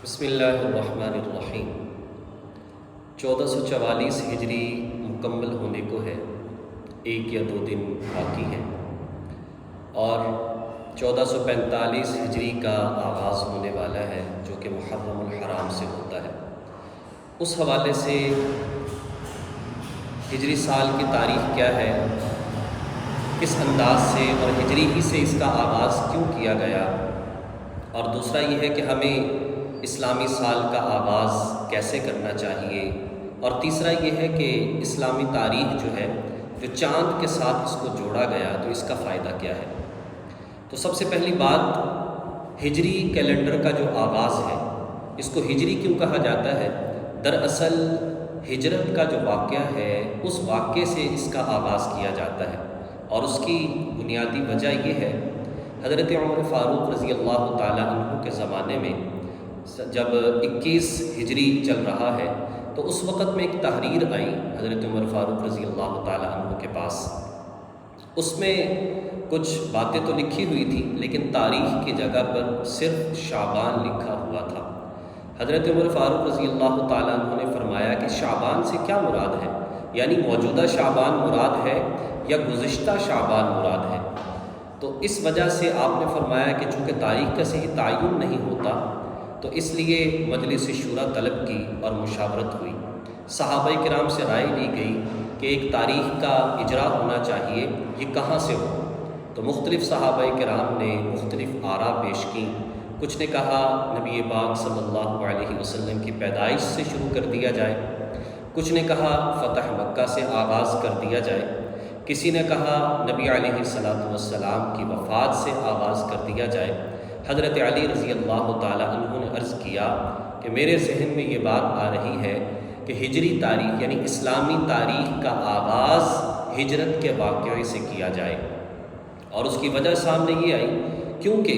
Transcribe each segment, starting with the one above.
بسم اللہ الرحمن الرحیم۔ 1444 ہجری مکمل ہونے کو ہے، 1 یا 2 دن باقی ہیں، اور 1445 ہجری کا آغاز ہونے والا ہے جو کہ محرم الحرام سے ہوتا ہے۔ اس حوالے سے ہجری سال کی تاریخ کیا ہے، کس انداز سے اور ہجری ہی سے اس کا آغاز کیوں کیا گیا، اور دوسرا یہ ہے کہ ہمیں اسلامی سال کا آغاز کیسے کرنا چاہیے، اور تیسرا یہ ہے کہ اسلامی تاریخ جو ہے جو چاند کے ساتھ اس کو جوڑا گیا تو اس کا فائدہ کیا ہے۔ تو سب سے پہلی بات، ہجری کیلنڈر کا جو آغاز ہے اس کو ہجری کیوں کہا جاتا ہے؟ دراصل ہجرت کا جو واقعہ ہے اس واقعے سے اس کا آغاز کیا جاتا ہے، اور اس کی بنیادی وجہ یہ ہے، حضرت عمر فاروق رضی اللہ تعالیٰ عنہ کے زمانے میں جب 21 ہجری چل رہا ہے تو اس وقت میں ایک تحریر آئی حضرت عمر فاروق رضی اللہ تعالیٰ عنہ کے پاس۔ اس میں کچھ باتیں تو لکھی ہوئی تھی لیکن تاریخ کی جگہ پر صرف شعبان لکھا ہوا تھا۔ حضرت عمر فاروق رضی اللہ تعالیٰ عنہ نے فرمایا کہ شعبان سے کیا مراد ہے، یعنی موجودہ شعبان مراد ہے یا گزشتہ شعبان مراد ہے؟ تو اس وجہ سے آپ نے فرمایا کہ چونکہ تاریخ کا صحیح تعین نہیں ہوتا تو اس لیے مجلس شورا طلب کی اور مشاورت ہوئی، صحابہ کرام سے رائے لی گئی کہ ایک تاریخ کا اجرا ہونا چاہیے، یہ کہاں سے ہو؟ تو مختلف صحابہ کرام نے مختلف آراء پیش کی۔ کچھ نے کہا نبی پاک صلی اللہ علیہ وسلم کی پیدائش سے شروع کر دیا جائے، کچھ نے کہا فتح مکہ سے آغاز کر دیا جائے، کسی نے کہا نبی علیہ السلام کی وفات سے آغاز کر دیا جائے۔ حضرت علی رضی اللہ تعالیٰ عنہ نے عرض کیا کہ میرے ذہن میں یہ بات آ رہی ہے کہ ہجری تاریخ یعنی اسلامی تاریخ کا آغاز ہجرت کے واقعے سے کیا جائے، اور اس کی وجہ سامنے یہ آئی کیونکہ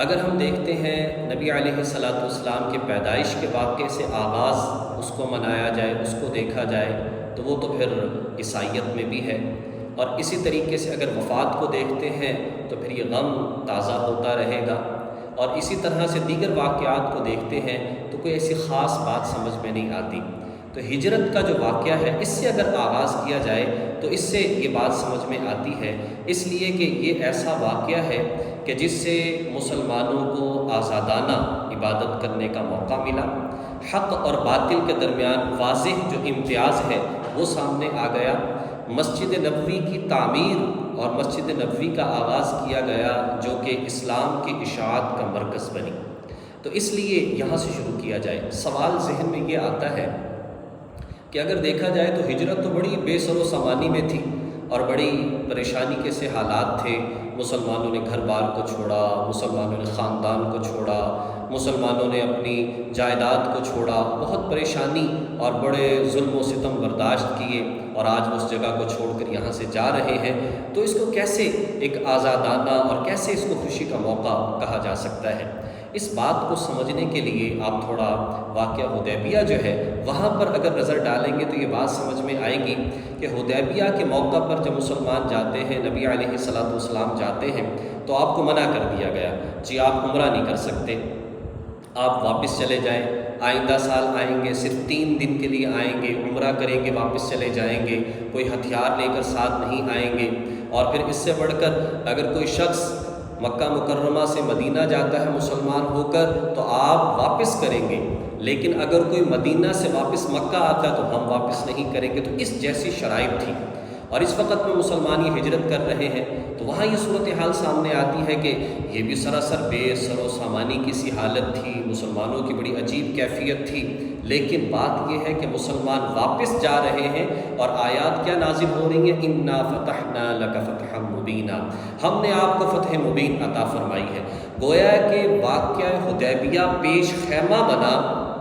اگر ہم دیکھتے ہیں نبی علیہ السلام کے پیدائش کے واقعے سے آغاز اس کو منایا جائے، اس کو دیکھا جائے تو وہ تو پھر عیسائیت میں بھی ہے، اور اسی طریقے سے اگر وفات کو دیکھتے ہیں تو پھر یہ غم تازہ ہوتا رہے گا، اور اسی طرح سے دیگر واقعات کو دیکھتے ہیں تو کوئی ایسی خاص بات سمجھ میں نہیں آتی۔ تو ہجرت کا جو واقعہ ہے اس سے اگر آغاز کیا جائے تو اس سے یہ بات سمجھ میں آتی ہے، اس لیے کہ یہ ایسا واقعہ ہے کہ جس سے مسلمانوں کو آزادانہ عبادت کرنے کا موقع ملا، حق اور باطل کے درمیان واضح جو امتیاز ہے وہ سامنے آ گیا، مسجد نبوی کی تعمیر اور مسجد نبوی کا آغاز کیا گیا جو کہ اسلام کی اشاعت کا مرکز بنی۔ تو اس لیے یہاں سے شروع کیا جائے۔ سوال ذہن میں یہ آتا ہے کہ اگر دیکھا جائے تو ہجرت تو بڑی بے سر و سامانی میں تھی اور بڑی پریشانی کے سے حالات تھے، مسلمانوں نے گھر بار کو چھوڑا، مسلمانوں نے خاندان کو چھوڑا، مسلمانوں نے اپنی جائیداد کو چھوڑا، بہت پریشانی اور بڑے ظلم و ستم برداشت کیے، اور آج وہ اس جگہ کو چھوڑ کر یہاں سے جا رہے ہیں۔ تو اس کو کیسے ایک آزادانہ اور کیسے اس کو خوشی کا موقع کہا جا سکتا ہے؟ اس بات کو سمجھنے کے لیے آپ تھوڑا واقعہ حدیبیہ جو ہے وہاں پر اگر نظر ڈالیں گے تو یہ بات سمجھ میں آئے گی کہ حدیبیہ کے موقع پر جب مسلمان جاتے ہیں، نبی علیہ السلام جاتے ہیں تو آپ کو منع کر دیا گیا، جی آپ عمرہ نہیں کر سکتے، آپ واپس چلے جائیں، آئندہ سال آئیں گے، صرف 3 دن کے لیے آئیں گے، عمرہ کریں گے، واپس چلے جائیں گے، کوئی ہتھیار لے کر ساتھ نہیں آئیں گے۔ اور پھر اس سے بڑھ کر اگر کوئی شخص مکہ مکرمہ سے مدینہ جاتا ہے مسلمان ہو کر تو آپ واپس کریں گے، لیکن اگر کوئی مدینہ سے واپس مکہ آتا ہے تو ہم واپس نہیں کریں گے۔ تو اس جیسی شرائط تھی، اور اس وقت میں مسلمان یہ ہجرت کر رہے ہیں تو وہاں یہ صورتحال سامنے آتی ہے کہ یہ بھی سراسر بے سر و سامانی کی سی حالت تھی، مسلمانوں کی بڑی عجیب کیفیت تھی، لیکن بات یہ ہے کہ مسلمان واپس جا رہے ہیں اور آیات کیا نازل ہو رہی ہیں؟ انا فتحنا لک فتحا مبینا، ہم نے آپ کو فتح مبین عطا فرمائی ہے۔ گویا کہ واقعہ حدیبیہ پیش خیمہ بنا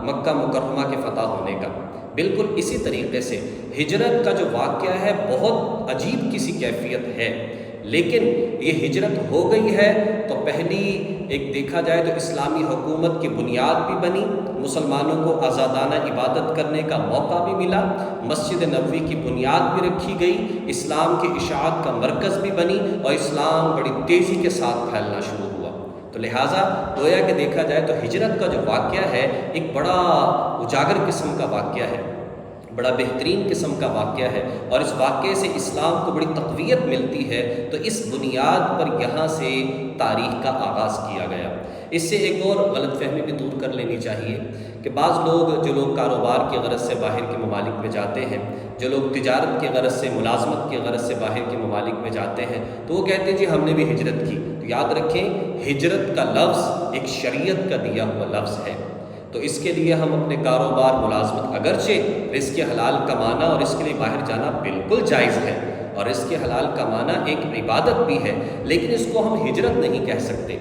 مکہ مکرمہ کے فتح ہونے کا۔ بالکل اسی طریقے سے ہجرت کا جو واقعہ ہے بہت عجیب کسی کیفیت ہے، لیکن یہ ہجرت ہو گئی ہے تو پہلی ایک دیکھا جائے تو اسلامی حکومت کی بنیاد بھی بنی، مسلمانوں کو آزادانہ عبادت کرنے کا موقع بھی ملا، مسجد نبوی کی بنیاد بھی رکھی گئی، اسلام کی اشاعت کا مرکز بھی بنی، اور اسلام بڑی تیزی کے ساتھ پھیلنا شروع ہوا۔ تو لہٰذا گویا کہ دیکھا جائے تو ہجرت کا جو واقعہ ہے ایک بڑا اجاگر قسم کا واقعہ ہے، بڑا بہترین قسم کا واقعہ ہے، اور اس واقعے سے اسلام کو بڑی تقویت ملتی ہے۔ تو اس بنیاد پر یہاں سے تاریخ کا آغاز کیا گیا۔ اس سے ایک اور غلط فہمی بھی دور کر لینی چاہیے کہ بعض لوگ، جو لوگ کاروبار کی غرض سے باہر کے ممالک میں جاتے ہیں، جو لوگ تجارت کی غرض سے، ملازمت کی غرض سے باہر کے ممالک میں جاتے ہیں، تو وہ کہتے ہیں جی ہم نے بھی ہجرت کی۔ تو یاد رکھیں، ہجرت کا لفظ ایک شریعت کا دیا ہوا لفظ ہے، تو اس کے لیے ہم اپنے کاروبار، ملازمت، اگرچہ رزق حلال کمانا اور اس کے لیے باہر جانا بالکل جائز ہے، اور رزق حلال کمانا ایک عبادت بھی ہے، لیکن اس کو ہم ہجرت نہیں کہہ سکتے۔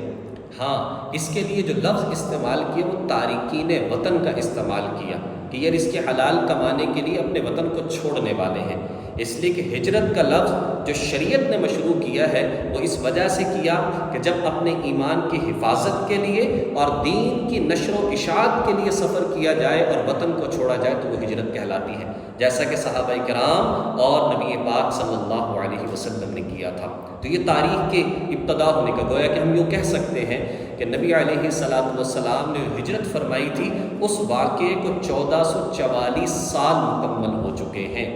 ہاں، اس کے لیے جو لفظ استعمال کیا وہ تارکین وطن کا استعمال کیا کہ یہ رزق حلال کمانے کے لیے اپنے وطن کو چھوڑنے والے ہیں، اس لیے کہ ہجرت کا لفظ جو شریعت نے مشروع کیا ہے وہ اس وجہ سے کیا کہ جب اپنے ایمان کی حفاظت کے لیے اور دین کی نشر و اشاعت کے لیے سفر کیا جائے اور وطن کو چھوڑا جائے تو وہ ہجرت کہلاتی ہے، جیسا کہ صحابہ کرام اور نبی پاک صلی اللہ علیہ وسلم نے کیا تھا۔ تو یہ تاریخ کے ابتدا ہونے کا گویا کہ ہم یوں کہہ سکتے ہیں کہ نبی علیہ السلام نے ہجرت فرمائی تھی، اس واقعے کو 1444 سال مکمل ہو چکے ہیں،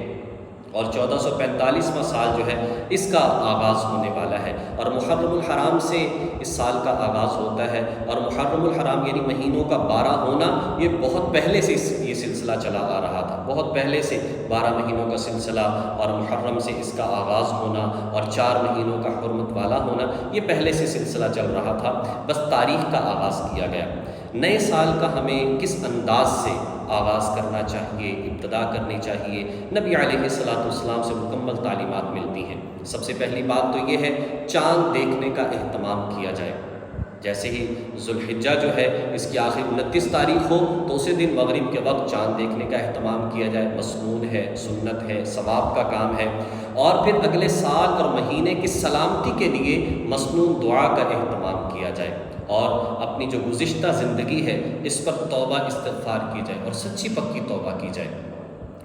اور 1445واں سال جو ہے اس کا آغاز ہونے والا ہے، اور محرم الحرام سے اس سال کا آغاز ہوتا ہے، اور محرم الحرام یعنی مہینوں کا 12 ہونا یہ بہت پہلے سے یہ سلسلہ چلا آ رہا تھا، بہت پہلے سے 12 مہینوں کا سلسلہ اور محرم سے اس کا آغاز ہونا اور 4 مہینوں کا حرمت والا ہونا یہ پہلے سے سلسلہ چل رہا تھا، بس تاریخ کا آغاز کیا گیا۔ نئے سال کا ہمیں کس انداز سے آغاز کرنا چاہیے، ابتدا کرنی چاہیے، نبی علیہ السلام سے مکمل تعلیمات ملتی ہیں۔ سب سے پہلی بات تو یہ ہے چاند دیکھنے کا اہتمام کیا جائے، جیسے ہی ذوالحجہ جو ہے اس کی آخر 29 تاریخ ہو تو اسی دن مغرب کے وقت چاند دیکھنے کا اہتمام کیا جائے، مسنون ہے، سنت ہے، ثواب کا کام ہے، اور پھر اگلے سال اور مہینے کی سلامتی کے لیے مسنون دعا کا اہتمام کیا جائے، اور اپنی جو گزشتہ زندگی ہے اس پر توبہ استغفار کی جائے اور سچی پکی توبہ کی جائے۔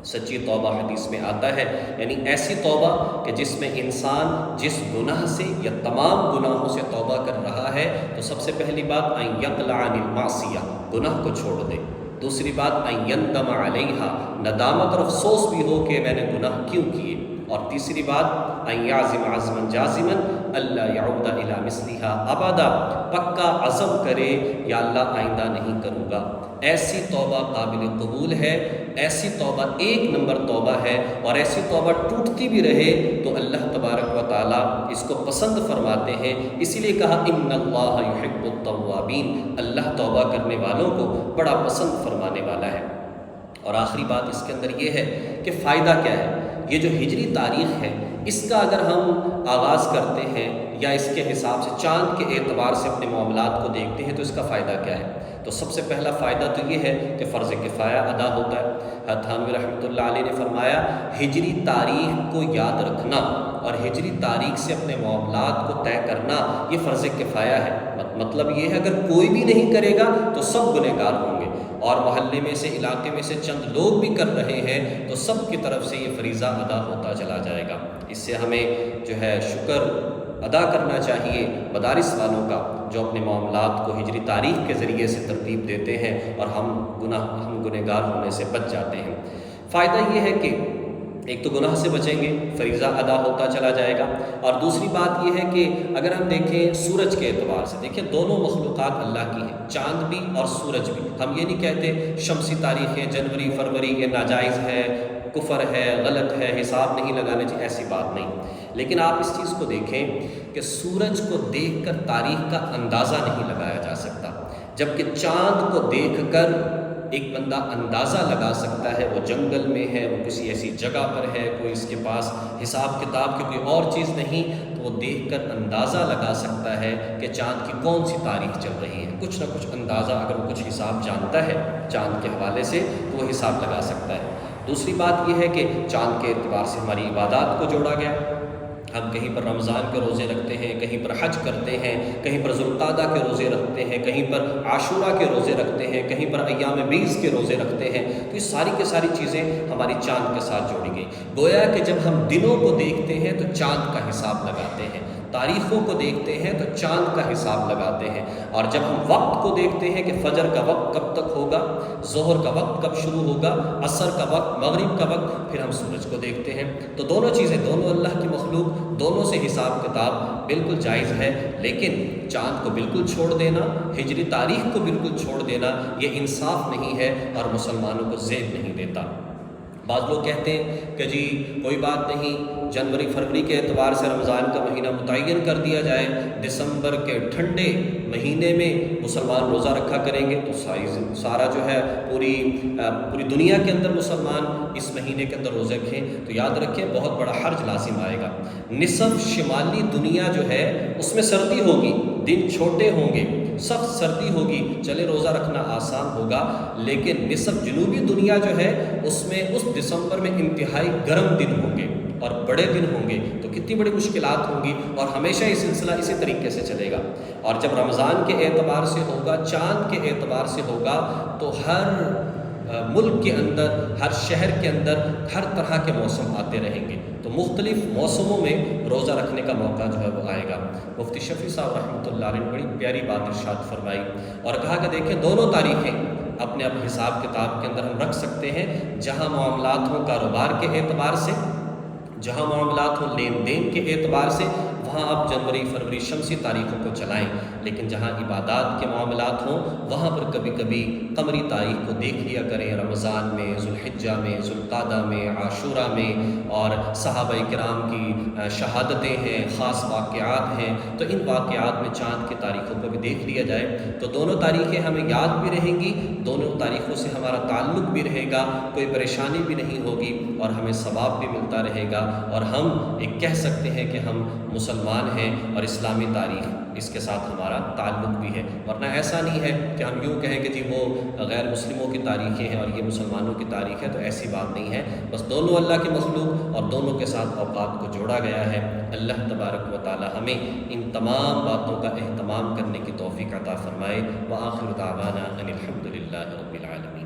سچی توبہ حدیث میں آتا ہے، یعنی ایسی توبہ کہ جس میں انسان جس گناہ سے یا تمام گناہوں سے توبہ کر رہا ہے تو سب سے پہلی بات ان یقلع عن المعصیہ، گناہ کو چھوڑ دے، دوسری بات ان یندم علیہا، ندامت اور افسوس بھی ہو کہ میں نے گناہ کیوں کیے، اور تیسری بات ان یعزم عزما جازما الا یعود الی مثلھا ابدا، پکا عزم کرے یا اللہ آئندہ نہیں کروں گا۔ ایسی توبہ قابل قبول ہے، ایسی توبہ ایک نمبر توبہ ہے، اور ایسی توبہ ٹوٹتی بھی رہے تو اللہ تبارک و تعالیٰ اس کو پسند فرماتے ہیں، اسی لیے کہا ان اللہ یحب التوابین، اللہ توبہ کرنے والوں کو بڑا پسند فرمانے والا ہے۔ اور آخری بات اس کے اندر یہ ہے کہ فائدہ کیا ہے، یہ جو ہجری تاریخ ہے اس کا اگر ہم آغاز کرتے ہیں یا اس کے حساب سے چاند کے اعتبار سے اپنے معاملات کو دیکھتے ہیں تو اس کا فائدہ کیا ہے؟ تو سب سے پہلا فائدہ تو یہ ہے کہ فرض کفایہ ادا ہوتا ہے۔ حضرت تھانوی رحمۃ اللہ علیہ نے فرمایا ہجری تاریخ کو یاد رکھنا اور ہجری تاریخ سے اپنے معاملات کو طے کرنا یہ فرض کفایہ ہے، مطلب یہ ہے اگر کوئی بھی نہیں کرے گا تو سب گنہگار ہوں گے، اور محلے میں سے، علاقے میں سے چند لوگ بھی کر رہے ہیں تو سب کی طرف سے یہ فریضہ ادا ہوتا چلا جائے گا۔ اس سے ہمیں جو ہے شکر ادا کرنا چاہیے مدارس والوں کا جو اپنے معاملات کو ہجری تاریخ کے ذریعے سے ترتیب دیتے ہیں اور ہم گنہگار ہونے سے بچ جاتے ہیں۔ فائدہ یہ ہے کہ ایک تو گناہ سے بچیں گے، فریضہ ادا ہوتا چلا جائے گا، اور دوسری بات یہ ہے کہ اگر ہم دیکھیں سورج کے اعتبار سے، دیکھیں دونوں مخلوقات اللہ کی ہیں، چاند بھی اور سورج بھی۔ ہم یہ نہیں کہتے شمسی تاریخیں جنوری فروری یہ ناجائز ہے، کفر ہے، غلط ہے، حساب نہیں لگانے چاہیے، ایسی بات نہیں، لیکن آپ اس چیز کو دیکھیں کہ سورج کو دیکھ کر تاریخ کا اندازہ نہیں لگایا جا سکتا، جبکہ چاند کو دیکھ کر ایک بندہ اندازہ لگا سکتا ہے، وہ جنگل میں ہے، وہ کسی ایسی جگہ پر ہے، کوئی اس کے پاس حساب کتاب کی کوئی اور چیز نہیں، تو وہ دیکھ کر اندازہ لگا سکتا ہے کہ چاند کی کون سی تاریخ چل رہی ہے، کچھ نہ کچھ اندازہ، اگر وہ کچھ حساب جانتا ہے چاند کے حوالے سے تو وہ حساب لگا سکتا ہے۔ دوسری بات یہ ہے کہ چاند کے اعتبار سے ہماری عبادات کو جوڑا گیا، ہم کہیں پر رمضان کے روزے رکھتے ہیں، کہیں پر حج کرتے ہیں، کہیں پر ذوالقعدہ کے روزے رکھتے ہیں، کہیں پر عاشورہ کے روزے رکھتے ہیں، کہیں پر ایام بیس کے روزے رکھتے ہیں، تو یہ ساری کی ساری چیزیں ہماری چاند کے ساتھ جوڑی گئی۔ گویا کہ جب ہم دنوں کو دیکھتے ہیں تو چاند کا حساب لگاتے ہیں، تاریخوں کو دیکھتے ہیں تو چاند کا حساب لگاتے ہیں، اور جب ہم وقت کو دیکھتے ہیں کہ فجر کا وقت کب تک ہوگا، ظہر کا وقت کب شروع ہوگا، عصر کا وقت، مغرب کا وقت، پھر ہم سورج کو دیکھتے ہیں۔ تو دونوں چیزیں، دونوں اللہ کی مخلوق، دونوں سے حساب کتاب بالکل جائز ہے، لیکن چاند کو بالکل چھوڑ دینا، ہجری تاریخ کو بالکل چھوڑ دینا، یہ انصاف نہیں ہے اور مسلمانوں کو زیب نہیں دیتا۔ بعض لوگ کہتے ہیں کہ جی کوئی بات نہیں، جنوری فروری کے اعتبار سے رمضان کا مہینہ متعین کر دیا جائے، دسمبر کے ٹھنڈے مہینے میں مسلمان روزہ رکھا کریں گے تو سارا جو ہے پوری دنیا کے اندر مسلمان اس مہینے کے اندر روزے رکھیں، تو یاد رکھیں بہت بڑا حرج لازم آئے گا۔ نصف شمالی دنیا جو ہے اس میں سردی ہوگی، دن چھوٹے ہوں گے، سخت سردی ہوگی، چلے روزہ رکھنا آسان ہوگا، لیکن نصف جنوبی دنیا جو ہے اس میں اس دسمبر میں انتہائی گرم دن ہوں گے اور بڑے دن ہوں گے، تو کتنی بڑی مشکلات ہوں گی، اور ہمیشہ یہ سلسلہ اسی طریقے سے چلے گا۔ اور جب رمضان کے اعتبار سے ہوگا، چاند کے اعتبار سے ہوگا، تو ہر ملک کے اندر، ہر شہر کے اندر ہر طرح کے موسم آتے رہیں گے، تو مختلف موسموں میں روزہ رکھنے کا موقع جو ہے وہ آئے گا۔ مفتی شفیع صاحب رحمۃ اللہ علیہ نے بڑی پیاری بات ارشاد فرمائی اور کہا کہ دیکھیں دونوں تاریخیں اپنے حساب کتاب کے اندر ہم رکھ سکتے ہیں، جہاں معاملات ہوں کاروبار کے اعتبار سے، جہاں معاملات ہوں لین دین کے اعتبار سے، وہاں آپ جنوری فروری شمسی تاریخوں کو چلائیں، لیکن جہاں عبادات کے معاملات ہوں وہاں پر کبھی کبھی قمری تاریخ کو دیکھ لیا کریں، رمضان میں، ذوالحجہ میں، ذوالقعدہ میں، عاشورہ میں، اور صحابہ کرام کی شہادتیں ہیں، خاص واقعات ہیں، تو ان واقعات میں چاند کی تاریخوں کو بھی دیکھ لیا جائے، تو دونوں تاریخیں ہمیں یاد بھی رہیں گی، دونوں تاریخوں سے ہمارا تعلق بھی رہے گا، کوئی پریشانی بھی نہیں ہوگی، اور ہمیں ثواب بھی ملتا رہے گا، اور ہم ایک کہہ سکتے ہیں کہ ہم مسلمان ہیں اور اسلامی تاریخ اس کے ساتھ ہمارا تعلق بھی ہے۔ ورنہ ایسا نہیں ہے کہ ہم یوں کہیں کہ جی وہ غیر مسلموں کی تاریخیں ہیں اور یہ مسلمانوں کی تاریخ ہے، تو ایسی بات نہیں ہے، بس دونوں اللہ کے مخلوق اور دونوں کے ساتھ اوقات کو جوڑا گیا ہے۔ اللہ تبارک و تعالی ہمیں ان تمام باتوں کا اہتمام کرنے کی توفیق عطا فرمائے۔ وآخر دعوانا ان الحمد للہ رب العالمین۔